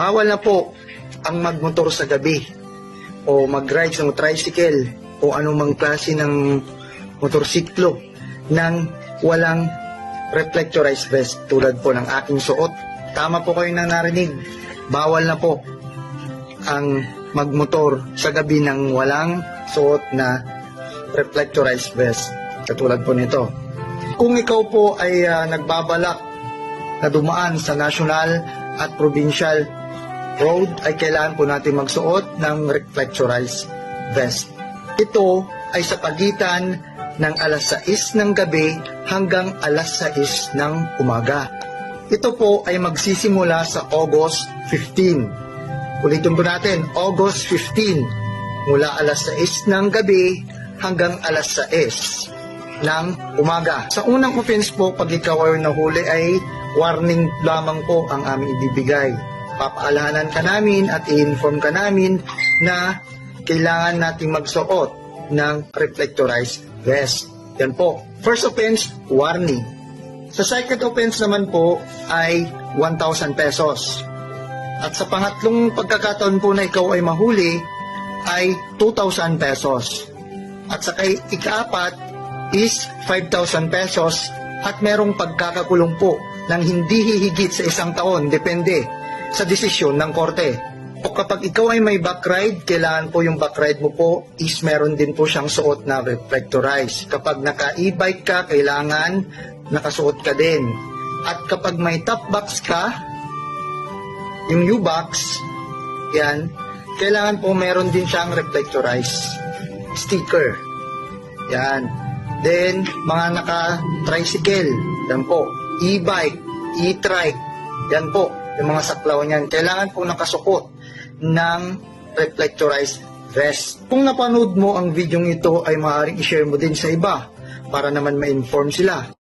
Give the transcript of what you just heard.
Bawal na po ang magmotor sa gabi o mag-ride sa tricycle o anumang klase ng motorsiklo nang walang reflectorized vest tulad po ng aking suot. Tama po kayo nang narinig. Bawal na po ang magmotor sa gabi nang walang suot na reflectorized vest katulad po nito. Kung ikaw po ay nagbabalak na dumaan sa national at provincial road, ay kailangan po natin magsuot ng reflectorized vest. Ito ay sa pagitan ng alas 6 ng gabi hanggang alas 6 ng umaga. Ito po ay magsisimula sa August 15. Ulitin po natin, August 15, mula alas 6 ng gabi hanggang alas 6 ng umaga. Sa unang offense po, pag ikaw ay nahuli, ay warning lamang po ang aming ibibigay. Papaalahanan ka namin at i-inform ka namin na kailangan nating magsuot ng reflectorized vest. Yan po. First offense, warning. Sa second offense naman po ay 1,000 pesos. At sa pangatlong pagkakataon po na ikaw ay mahuli ay 2,000 pesos. At sa ikaapat is 5,000 pesos at merong pagkakakulong po ng hindi hihigit sa 1 taon, depende sa desisyon ng korte. O kapag ikaw ay may backride, kailangan po yung backride mo po is meron din po siyang suot na reflectorized. Kapag naka-e-bike ka, kailangan nakasuot ka din. At kapag may top box ka, yung U-box, yan, kailangan po meron din siyang reflectorized sticker. Yan. Then, mga naka-tricycle, yan po, e-bike, e-trike, yan po, yung mga saklaw niyan, kailangan po nakasuot ng reflectorized vest. Kung napanood mo ang video ito, ay maaaring i-share mo din sa iba para naman ma-inform sila.